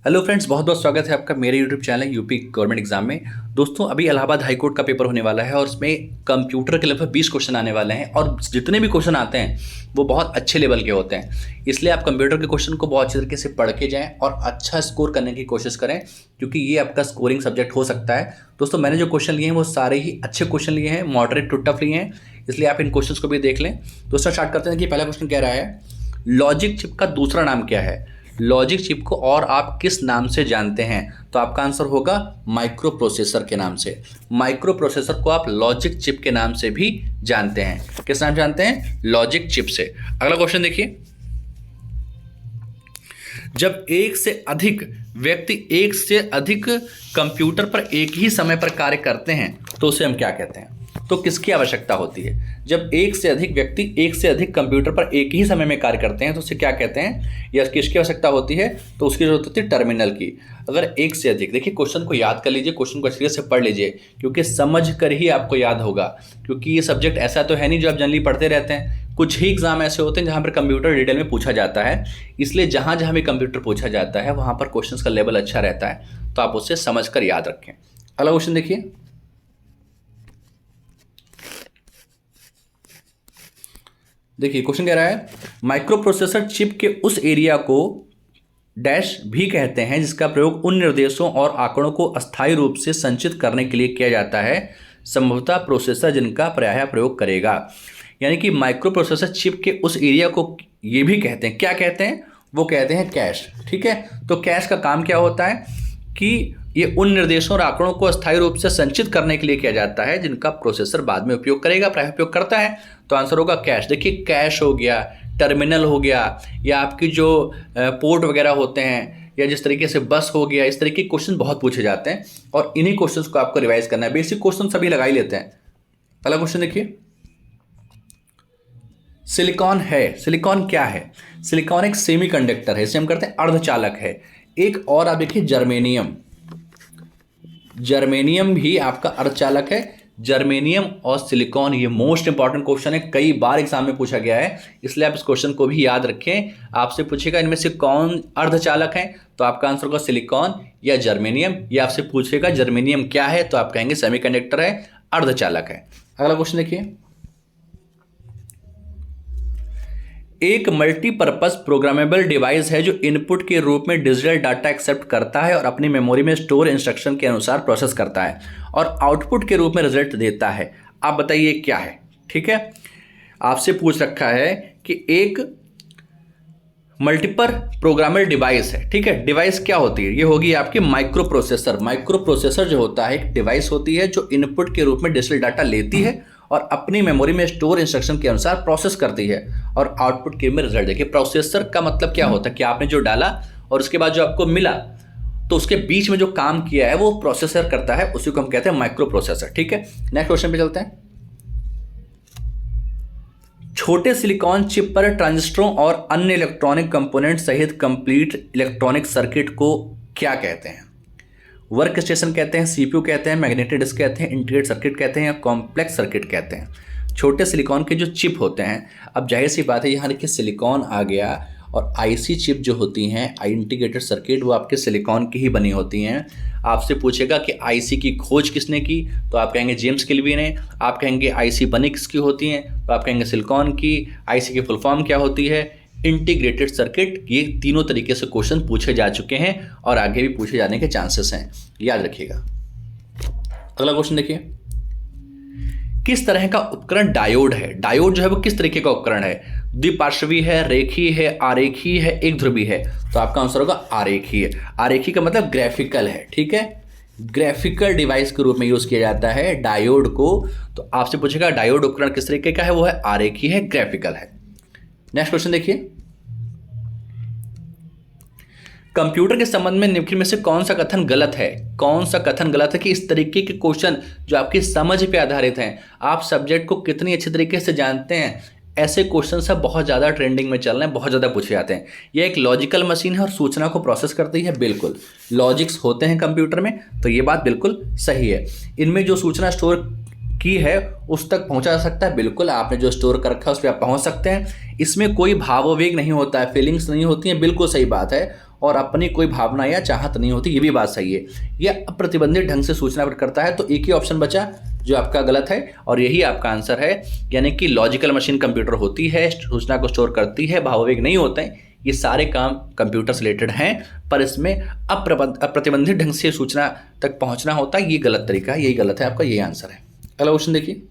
Hello friends, बहुत बहुत स्वागत है आपका मेरे YouTube channel UP government exam में। दोस्तों, अभी इलाहाबाद हाई कोर्ट का पेपर होने वाला है और उसमें कंप्यूटर के लगभग 20 क्वेश्चन आने वाले हैं और जितने भी क्वेश्चन आते हैं वो बहुत अच्छे लेवल के होते हैं। इसलिए आप कंप्यूटर के क्वेश्चन को बहुत अच्छे तरीके से पढ़ के जाएँ और अच्छा स्कोर करने की कोशिश करें, क्योंकि ये आपका स्कोरिंग सब्जेक्ट हो सकता है। दोस्तों, मैंने जो क्वेश्चन लिए हैं वो सारे ही अच्छे क्वेश्चन लिए हैं, मॉडरेट टू टफ लिए हैं, इसलिए आप इन क्वेश्चन को भी देख लें। दोस्तों, स्टार्ट करते हैं कि पहला क्वेश्चन कह रहा है, लॉजिक चिप का दूसरा नाम क्या है? लॉजिक चिप को और आप किस नाम से जानते हैं? तो आपका आंसर होगा माइक्रो प्रोसेसर के नाम से। माइक्रो प्रोसेसर को आप लॉजिक चिप के नाम से भी जानते हैं। किस नाम जानते हैं? लॉजिक चिप से। अगला क्वेश्चन देखिए, जब एक से अधिक व्यक्ति एक से अधिक कंप्यूटर पर एक ही समय पर कार्य करते हैं तो उसे हम क्या कहते हैं? तो किसकी आवश्यकता होती है? जब एक से अधिक व्यक्ति एक से अधिक कंप्यूटर पर एक ही समय में कार्य करते हैं तो उसे क्या कहते हैं, या किसकी आवश्यकता होती है? तो उसकी जरूरत होती है टर्मिनल की। अगर एक से अधिक, देखिए क्वेश्चन को याद कर लीजिए, क्वेश्चन को अच्छे से पढ़ लीजिए, क्योंकि समझ कर ही आपको याद होगा। क्योंकि ये सब्जेक्ट ऐसा तो है नहीं जो आप जनरली पढ़ते रहते हैं। कुछ ही एग्जाम ऐसे होते हैं जहाँ पर कंप्यूटर डिटेल में पूछा जाता है, इसलिए जहाँ जहाँ भी कंप्यूटर पूछा जाता है वहाँ पर क्वेश्चन का लेवल अच्छा रहता है, तो आप उससे समझ कर याद रखें। अगला क्वेश्चन देखिए, क्वेश्चन कह रहा है, माइक्रो प्रोसेसर चिप के उस एरिया को डैश भी कहते हैं जिसका प्रयोग उन निर्देशों और आंकड़ों को अस्थायी रूप से संचित करने के लिए किया जाता है, संभवतः प्रोसेसर जिनका प्रायः प्रयोग करेगा। यानी कि माइक्रो प्रोसेसर चिप के उस एरिया को ये भी कहते हैं, क्या कहते हैं? वो कहते हैं कैश। ठीक है, तो कैश का काम क्या होता है कि ये उन निर्देशों और आंकड़ों को अस्थायी रूप से संचित करने के लिए किया जाता है जिनका प्रोसेसर बाद में उपयोग करेगा, प्रायः उपयोग करता है। तो आंसर होगा कैश। देखिए, कैश हो गया, टर्मिनल हो गया, या आपकी जो पोर्ट वगैरह होते हैं, या जिस तरीके से बस हो गया, इस तरीके के क्वेश्चन बहुत पूछे जाते हैं और इन्हीं क्वेश्चंस को आपको रिवाइज करना है। बेसिक क्वेश्चन सभी लगा ही लेते हैं। अगला क्वेश्चन देखिए, सिलिकॉन है। सिलिकॉन क्या है? सिलिकॉन एक सेमीकंडक्टर है, इसे हम कहते हैं अर्धचालक है। एक और आप देखिए, जर्मेनियम। जर्मेनियम भी आपका अर्धचालक है। जर्मेनियम और सिलिकॉन, ये मोस्ट इंपॉर्टेंट क्वेश्चन है, कई बार एग्जाम में पूछा गया है, इसलिए आप इस क्वेश्चन को भी याद रखें। आपसे पूछेगा इनमें से कौन अर्धचालक है, तो आपका आंसर होगा सिलिकॉन या जर्मेनियम। या आपसे पूछेगा जर्मेनियम क्या है, तो आप कहेंगे सेमीकंडक्टर है, अर्धचालक है। अगला क्वेश्चन देखिए, एक मल्टीपर्पज प्रोग्रामेबल डिवाइस है जो इनपुट के रूप में डिजिटल डाटा एक्सेप्ट करता है और अपनी मेमोरी में स्टोर इंस्ट्रक्शन के अनुसार प्रोसेस करता है और आउटपुट के रूप में रिजल्ट देता है। आप बताइए क्या है? ठीक है, आपसे पूछ रखा है कि एक मल्टीपर प्रोग्रामेबल डिवाइस है। ठीक है, डिवाइस क्या होती है? ये होगी आपकी माइक्रो प्रोसेसर। माइक्रो प्रोसेसर जो होता है एक डिवाइस होती है जो इनपुट के रूप में डिजिटल डाटा लेती है और अपनी मेमोरी में स्टोर इंस्ट्रक्शन के अनुसार प्रोसेस करती है और आउटपुट के में रिजल्ट। देखिए, प्रोसेसर का मतलब क्या होता है कि आपने जो डाला और उसके बाद जो आपको मिला, तो उसके बीच में जो काम किया है वो प्रोसेसर करता है, उसी को हम कहते हैं माइक्रो प्रोसेसर। ठीक है, नेक्स्ट क्वेश्चन पे चलते हैं। छोटे सिलिकॉन चिप पर ट्रांजिस्टरों और अन्य इलेक्ट्रॉनिक कंपोनेंट सहित कंप्लीट इलेक्ट्रॉनिक सर्किट को क्या कहते हैं? वर्क स्टेशन कहते हैं, सीपीयू कहते हैं, मैग्नेटिक डिस्क कहते हैं, इंटीग्रेटेड सर्किट कहते हैं, या कॉम्प्लेक्स सर्किट कहते हैं। छोटे सिलिकॉन के जो चिप होते हैं, अब जाहिर सी बात है यहाँ देखिए सिलिकॉन आ गया, और आईसी चिप जो होती हैं, इंटीग्रेटेड सर्किट, वो आपके सिलिकॉन की ही बनी होती हैं। आपसे पूछेगा कि आईसी की खोज किसने की, तो आप कहेंगे जेम्स केल्विन ने। आप कहेंगे आईसी बनी किसकी होती हैं, तो आप कहेंगे सिलिकॉन की। आईसी की फुल फॉर्म क्या होती है? Integrated circuit. ये तीनों तरीके से क्वेश्चन पूछे जा चुके हैं और आगे भी पूछे जाने के चांसेस हैं, याद रखिएगा। अगला क्वेश्चन देखिए, किस तरह का उपकरण डायोड है? डायोड जो है वो किस तरीके का उपकरण है? द्विपार्श्वी है, रेखीय है, आरेखीय है, एक ध्रुवी है? तो आपका आंसर होगा आरेखीय। आरेखीय का मतलब ग्राफिकल है। ठीक है, ग्राफिकल डिवाइस के रूप में यूज किया जाता है डायोड को। तो आपसे पूछेगा डायोड उपकरण किस तरीके का है? वो है आरेखीय है, ग्राफिकल है। नेक्स्ट क्वेश्चन देखिए, कंप्यूटर के संबंध में निम्नलिखित में से कौन सा कथन गलत है? कौन सा कथन गलत है कि इस तरीके के क्वेश्चन जो आपकी समझ पे आधारित हैं, आप सब्जेक्ट को कितनी अच्छी तरीके से जानते हैं, ऐसे क्वेश्चन सब बहुत ज़्यादा ट्रेंडिंग में चल रहे हैं, बहुत ज़्यादा पूछे जाते हैं। ये एक लॉजिकल मशीन है और सूचना को प्रोसेस करती है। बिल्कुल लॉजिक्स होते हैं कंप्यूटर में, तो ये बात बिल्कुल सही है। इनमें जो सूचना स्टोर की है उस तक पहुंचा जा सकता है। बिल्कुल, आपने जो स्टोर कर रखा है उस पर आप पहुंच सकते हैं। इसमें कोई भावोवेग नहीं होता है, फीलिंग्स नहीं होती हैं, बिल्कुल सही बात है। और अपनी कोई भावना या चाहत नहीं होती, ये भी बात सही है। यह अप्रतिबंधित ढंग से सूचना करता है, तो एक ही ऑप्शन बचा जो आपका गलत है और यही आपका आंसर है। यानी कि लॉजिकल मशीन कंप्यूटर होती है, सूचना को स्टोर करती है, भावावेग नहीं होते हैं, ये सारे काम कंप्यूटर से रिलेटेड हैं, पर इसमें अप्रतिबंधित ढंग से सूचना तक पहुंचना होता है, ये गलत तरीका है, यही गलत है आपका, यही आंसर है। अगला क्वेश्चन देखिए,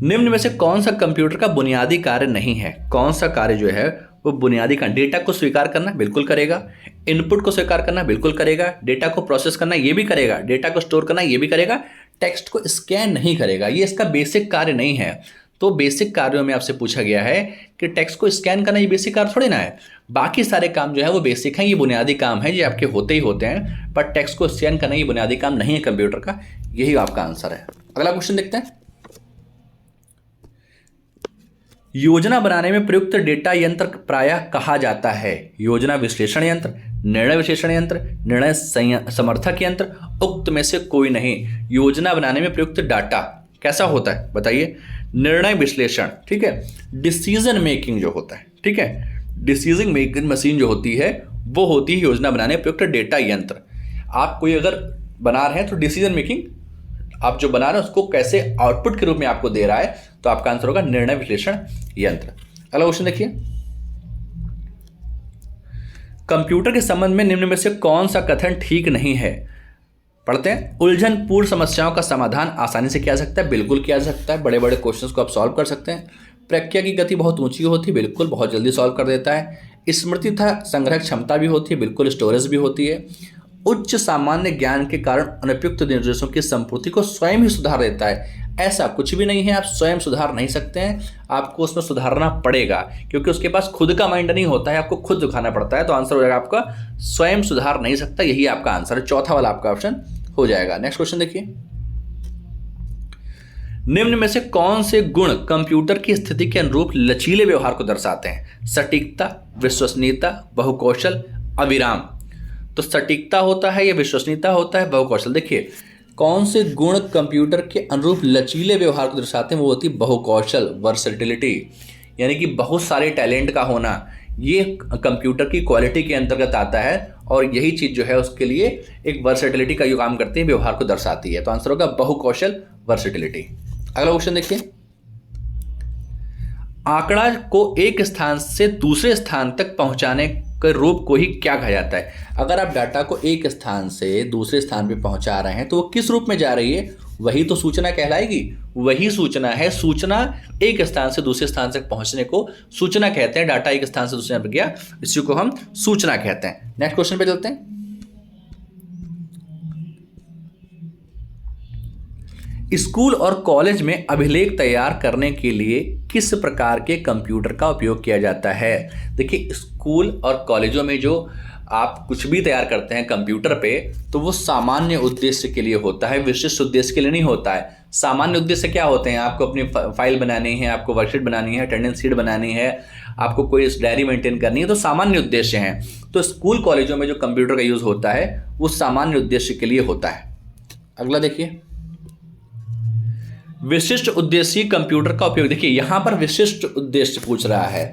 निम्न में से कौन सा कंप्यूटर का बुनियादी कार्य नहीं है? कौन सा कार्य जो है वो बुनियादी कार्य? डेटा को स्वीकार करना बिल्कुल करेगा, इनपुट को स्वीकार करना बिल्कुल करेगा, डेटा को प्रोसेस करना ये भी करेगा, डेटा को स्टोर करना ये भी करेगा, टेक्स्ट को स्कैन नहीं करेगा, ये इसका बेसिक कार्य नहीं है। तो बेसिक कार्यों में आपसे पूछा गया है कि टेक्स्ट को स्कैन करना ये बेसिक कार्य थोड़ी ना है, बाकी सारे काम जो है वो बेसिक हैं, ये बुनियादी काम है, ये आपके होते ही होते हैं, पर टेक्स्ट को स्कैन करना ये बुनियादी काम नहीं है कंप्यूटर का, यही आपका आंसर है। अगला क्वेश्चन देखते हैं, योजना बनाने में प्रयुक्त डेटा यंत्र प्रायः कहा जाता है? योजना विश्लेषण यंत्र, निर्णय विश्लेषण यंत्र, निर्णय समर्थक यंत्र, उक्त में से कोई नहीं। योजना बनाने में प्रयुक्त डाटा कैसा होता है बताइए? निर्णय विश्लेषण, ठीक है, डिसीजन मेकिंग जो होता है, ठीक है, डिसीजन मेकिंग मशीन जो होती है वो होती है योजना बनाने में प्रयुक्त डेटा यंत्र। आप कोई अगर बना रहे हैं तो डिसीजन मेकिंग आप जो बना रहे हैं उसको कैसे आउटपुट के रूप में आपको दे रहा है, तो आपका आंसर होगा निर्णय विश्लेषण यंत्र। अगला क्वेश्चन देखिए, कंप्यूटर के संबंध में निम्न में से कौन सा कथन ठीक नहीं है? पढ़ते हैं, उलझनपूर्ण समस्याओं का समाधान आसानी से किया जा सकता है, बिल्कुल किया जा सकता है, बड़े बड़े क्वेश्चंस को आप सॉल्व कर सकते हैं। प्रक्रिया की गति बहुत ऊंची होती है, बिल्कुल बहुत जल्दी सॉल्व कर देता है। स्मृति तथा संग्रह क्षमता भी होती है, बिल्कुल स्टोरेज भी होती है। उच्च सामान्य ज्ञान के कारण अनुपयुक्त निर्देशों की संपूर्ति को स्वयं ही सुधार देता है। ऐसा कुछ भी नहीं है, आप स्वयं सुधार नहीं सकते हैं, आपको उसमें सुधारना पड़ेगा, क्योंकि उसके पास खुद का माइंड नहीं होता है, आपको खुद दिखाना पड़ता है। तो आंसर हो जाएगा आपका स्वयं सुधार नहीं सकता, यही आपका आंसर है, चौथा वाला आपका ऑप्शन हो जाएगा। नेक्स्ट क्वेश्चन देखिए, निम्न में से कौन से गुण कंप्यूटर की स्थिति के अनुरूप लचीले व्यवहार को दर्शाते हैं? सटीकता, विश्वसनीयता, बहुकौशल, अविराम। तो सटीकता होता है या विश्वसनीयता होता है, बहुकौशल। देखिए कौन से गुण कंप्यूटर के अनुरूप लचीले व्यवहार को दर्शाते हैं, वो होती है बहुकौशल, वर्सेटिलिटी, यानी कि बहुत सारे टैलेंट का होना, ये कंप्यूटर की क्वालिटी के अंतर्गत आता है, और यही चीज़ जो है उसके लिए एक वर्सेटिलिटी का जो काम करती है, व्यवहार को दर्शाती है। तो आंसर होगा बहुकौशल, वर्सेटिलिटी। अगला क्वेश्चन देखिए, आंकड़ा को एक स्थान से दूसरे स्थान तक पहुंचाने के रूप को ही क्या कहा जाता है? अगर आप डाटा को एक स्थान से दूसरे स्थान पे पहुंचा रहे हैं तो वो किस रूप में जा रही है? वही तो सूचना कहलाएगी, वही सूचना है। सूचना एक स्थान से दूसरे स्थान तक पहुंचने को सूचना कहते हैं। डाटा एक स्थान से दूसरे स्थान पर गया, इसी को हम सूचना कहते हैं। नेक्स्ट क्वेश्चन पे चलते हैं, स्कूल और कॉलेज में अभिलेख तैयार करने के लिए किस प्रकार के कंप्यूटर का उपयोग किया जाता है? देखिए स्कूल और कॉलेजों में जो आप कुछ भी तैयार करते हैं कंप्यूटर पे, तो वो सामान्य उद्देश्य के लिए होता है, विशिष्ट उद्देश्य के लिए नहीं होता है। सामान्य उद्देश्य क्या होते हैं? आपको अपनी फाइल बनानी है, आपको वर्कशीट बनानी है, अटेंडेंस शीट बनानी है, आपको कोई डायरी मेंटेन करनी है, तो सामान्य उद्देश्य हैं। तो स्कूल कॉलेजों में जो कंप्यूटर का यूज़ होता है वो सामान्य उद्देश्य के लिए होता है। अगला देखिए, विशिष्ट उद्देश्य कंप्यूटर का उपयोग। देखिए यहाँ पर विशिष्ट उद्देश्य पूछ रहा है,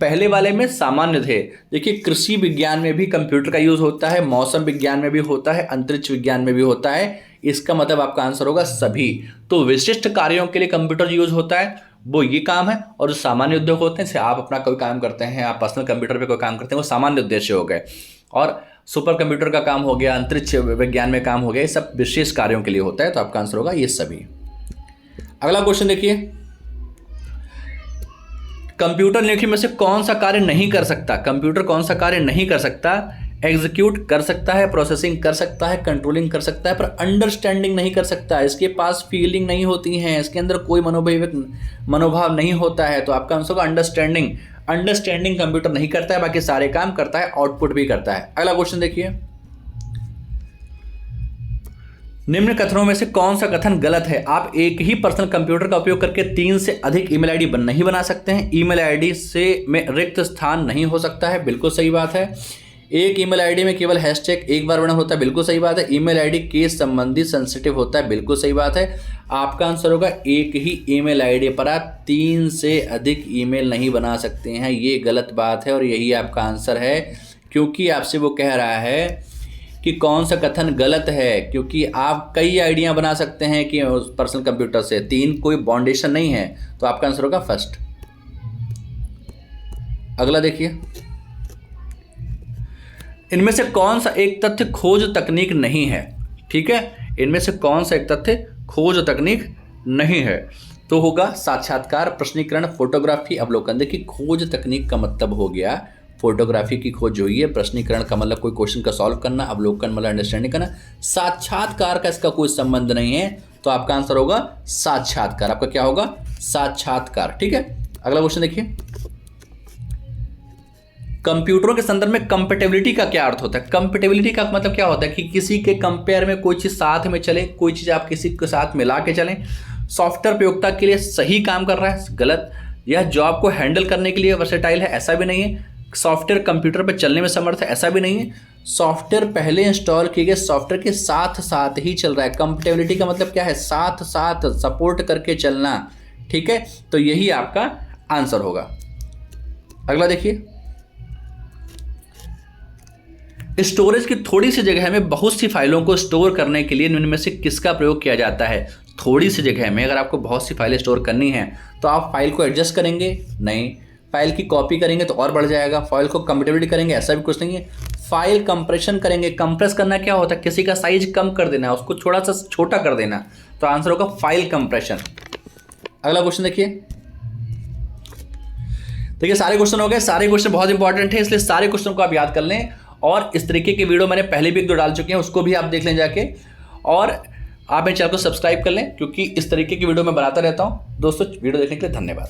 पहले वाले में सामान्य थे। देखिए कृषि विज्ञान में भी कंप्यूटर का यूज होता है, मौसम विज्ञान में भी होता है, अंतरिक्ष विज्ञान में भी होता है, इसका मतलब आपका आंसर होगा सभी। तो विशिष्ट कार्यों के लिए कंप्यूटर यूज होता है, वो ये काम है। और जो सामान्य उद्योग होते हैं, जैसे आप अपना कोई काम करते हैं, आप पर्सनल कंप्यूटर पे कोई काम करते हैं, वो सामान्य उद्देश्य हो गए। और सुपर कंप्यूटर का काम हो गया, अंतरिक्ष विज्ञान में काम हो गया, ये सब विशेष कार्यों के लिए होता है। तो आपका आंसर होगा ये सभी। अगला क्वेश्चन देखिए, कंप्यूटर निम्नलिखित में से कौन सा कार्य नहीं कर सकता? कंप्यूटर कौन सा कार्य नहीं कर सकता? एग्जीक्यूट कर सकता है, प्रोसेसिंग कर सकता है, कंट्रोलिंग कर सकता है, पर अंडरस्टैंडिंग नहीं कर सकता। इसके पास फीलिंग नहीं होती हैं, इसके अंदर कोई मनोभाव नहीं होता है। तो आपका आंसर होगा अंडरस्टैंडिंग। अंडरस्टैंडिंग कंप्यूटर नहीं करता है, बाकी सारे काम करता है, आउटपुट भी करता है। अगला क्वेश्चन देखिए, निम्न कथनों में से कौन सा कथन गलत है? आप एक ही पर्सनल कंप्यूटर का उपयोग करके 3 से अधिक ईमेल आईडी नहीं बना सकते हैं। ईमेल आईडी से में रिक्त स्थान नहीं हो सकता है, बिल्कुल सही बात है। एक ईमेल आईडी में केवल हैशटैग एक बार बना होता है, बिल्कुल सही बात है। ईमेल आईडी केस संबंधी सेंसिटिव होता है, बिल्कुल सही बात है। आपका आंसर होगा एक ही ईमेल आईडी पर आप 3 से अधिक ईमेल नहीं बना सकते हैं। ये गलत बात है और यही आपका आंसर है, क्योंकि आपसे वो कह रहा है कि कौन सा कथन गलत है, क्योंकि आप कई आईडियां बना सकते हैं कि उस पर्सनल कंप्यूटर से, 3 कोई बाउंडेशन नहीं है। तो आपका आंसर होगा फर्स्ट। अगला देखिए, इनमें से कौन सा एक तथ्य खोज तकनीक नहीं है। ठीक है, इनमें से कौन सा एक तथ्य खोज तकनीक नहीं है, तो होगा साक्षात्कार, प्रश्नीकरण, फोटोग्राफी, अवलोकन। देखिए खोज तकनीक का मतलब हो गया फोटोग्राफी की खोज जो हुई है, प्रश्नीकरण का मतलब कोई क्वेश्चन का सॉल्व करना, अवलोकन मतलब अंडरस्टैंडिंग करना, साक्षात्कार का इसका कोई संबंध नहीं है। तो आपका आंसर होगा साक्षात्कार। आपका क्या होगा? साक्षात्कार। ठीक है, अगला क्वेश्चन देखिए, कंप्यूटरों के संदर्भ में कंपेटेबिलिटी का क्या अर्थ होता है? कंपेटेबिलिटी का मतलब क्या होता है कि किसी के कंपेयर में कोई चीज साथ में चले, कोई चीज आप किसी के साथ मिला के चलें। सॉफ्टवेयर प्रयोक्ता के लिए सही काम कर रहा है, गलत। यह जॉब को हैंडल करने के लिए वर्सेटाइल है, ऐसा भी नहीं है। सॉफ्टवेयर कंप्यूटर पर चलने में समर्थ है, ऐसा भी नहीं है। सॉफ्टवेयर पहले इंस्टॉल किए गए सॉफ्टवेयर के साथ साथ ही चल रहा है। कंपेटेबिलिटी का मतलब क्या है? साथ साथ सपोर्ट करके चलना। ठीक है, तो यही आपका आंसर होगा। अगला देखिए, स्टोरेज की थोड़ी सी जगह में बहुत सी फाइलों को स्टोर करने के लिए निम्न में से किसका प्रयोग किया जाता है? थोड़ी सी जगह में अगर आपको बहुत सी फाइलें स्टोर करनी है तो आप फाइल को एडजस्ट करेंगे? नहीं। फाइल की कॉपी करेंगे तो और बढ़ जाएगा। फाइल को कंपेटिबिलिटी करेंगे? ऐसा भी कुछ नहीं है। फाइल कंप्रेशन करेंगे। कंप्रेस करना क्या होता है? किसी का साइज कम कर देना, उसको थोड़ा सा छोटा कर देना। तो आंसर होगा फाइल कंप्रेशन। अगला क्वेश्चन देखिए, सारे क्वेश्चन हो गए। सारे क्वेश्चन बहुत इंपॉर्टेंट है, इसलिए सारे क्वेश्चन को आप याद कर लें। और इस तरीके की वीडियो मैंने पहले भी 1-2 डाल चुके हैं, उसको भी आप देख लें जाके। और आप मेरे चैनल को सब्सक्राइब कर लें, क्योंकि इस तरीके की वीडियो मैं बनाता रहता हूं। दोस्तों, वीडियो देखने के लिए धन्यवाद।